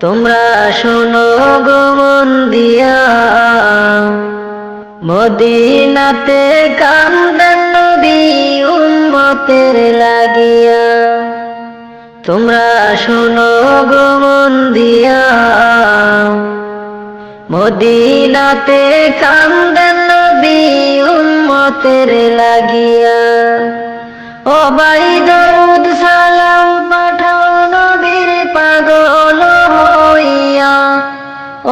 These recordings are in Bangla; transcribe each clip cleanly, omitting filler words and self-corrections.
তোমরা শোনো গো মন দিয়া, মদিনাতে কান্দেন নবী উম্মতের লাগিয়া। তোমরা শোনো গো মন দিয়া, মদিনাতে কান্দেন নবী উম্মতের লাগিয়া। ও ভাই দরুদ সালাম পাঠাও নবীর পাগল হইয়া।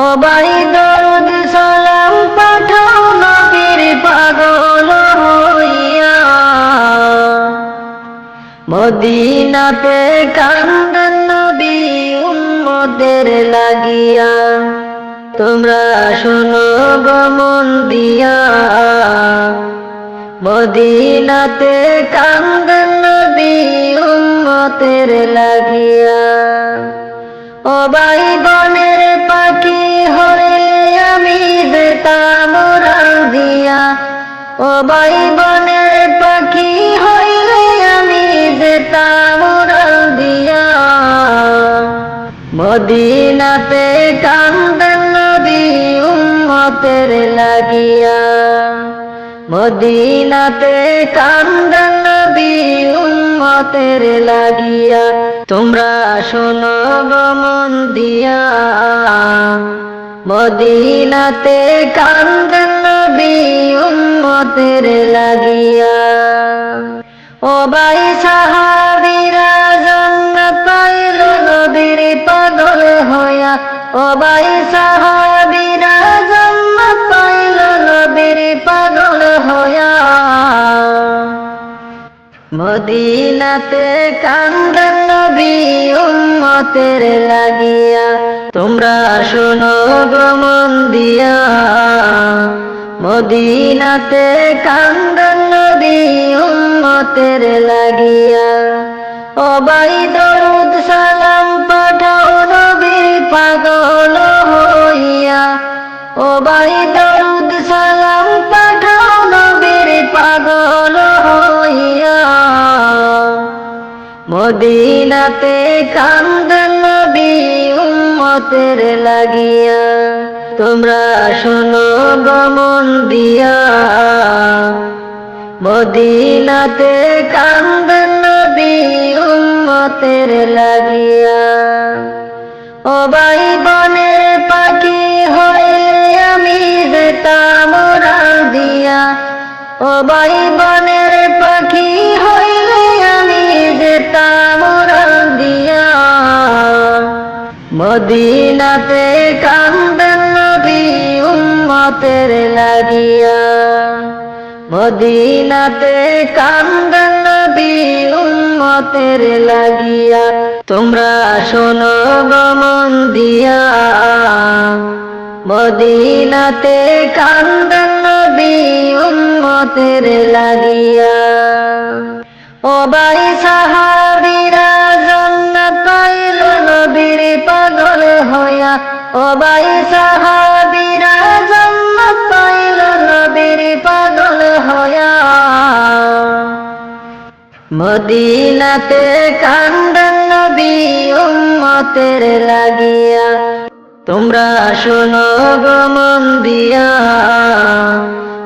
ও ভাই দরুদ সালাম পাঠাও নবীর পাগল হইয়া। মদিনাতে কান্দেন নবী উম্মতের লাগিয়া। তোমরা শোনো গো মন দিয়া, মদিনাতে কান্দেন নবী উম্মতের লাগিয়া। ও ভাই বনের পাখি হইলে আমি যেতাম উড়াল দিয়া। ও ভাই বনের পাখি হইলে আমি যেতাম উড়াল দিয়া। মদিনাতে কান্দেন নবী উম্মতের লাগিয়া। মদিনাতে কান্দেন নবী উম্মতের লাগিয়া। তোমরা শোনো গো মন দিয়া, মদিনাতে কান্দেন নবী উম্মতের লাগিয়া। ও ভাই সাহাবীরা জান্নাত পাইল নবীর পাগল হইয়া। ও ভাই সাহাবীরা জান্নাত পাইল নবীর পাগল হইয়া। মদিনাতে কান্দেন নবী উম্মতের লাগিয়া। তোমরা শোনো গো মন দিয়া, মদিনাতে কান্দেন নবী উম্মতের লাগিয়া। ও ভাই দরুদ সালাম পাঠাও নবীর পাগল হইয়া। ও ভাই দরুদ সালাম পাঠাও নবীর পাগল হইয়া। মদিনাতে কান্দেন নবী উম্মতের লাগিয়া। তোমরা শোনো গো মন দিয়া, মদিনাতে কান্দেন নবী উম্মতের লাগিয়া। ও ভাই বনের পাখি হইলে আমি যেতাম উড়াল দিয়া। ও ভাই বনের পাখি হইলে আমি যেতাম উড়াল দিয়া। মদিনাতে কান্দেন নবী উম্মতের লাগিয়া। মদিনাতে কান্দেন নবী উম্মতের লাগিয়া। তোমরা শোনো গো মন দিয়া, মদিনাতে কান্দেন নবী উম্মতের লাগিয়া। ও ভাই সাহাবীরা জান্নাত পাইল নবীর পাগল হইয়া। ও ভাই সাহাবীরা জান্নাত পাইল নবীর পাগল হইয়া। মদিনাতে কান্দেন নবী উম্মতের লাগিয়া। তোমরা শোনো গো মন দিয়া,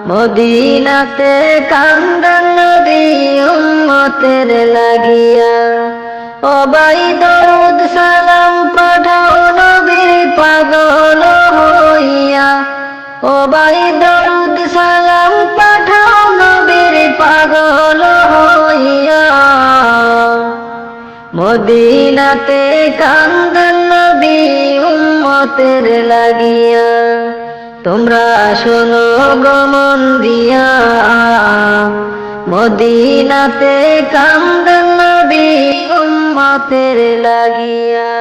মদিনাতে কান্দেন নবী উম্মতের লাগিয়া। ও ভাই দরুদ সালাম পাঠাও নবীর পাগল হইয়া। ও ভাই দরুদ সালাম পাঠাও নবীর পাগল হইয়া। মদিনাতে কান্দেন নবী উম্মতের লাগিয়া। তোমরা শোনো গো মন দিয়া, মদিনাতে কান্দেন নবী উম্মতের লাগিয়া।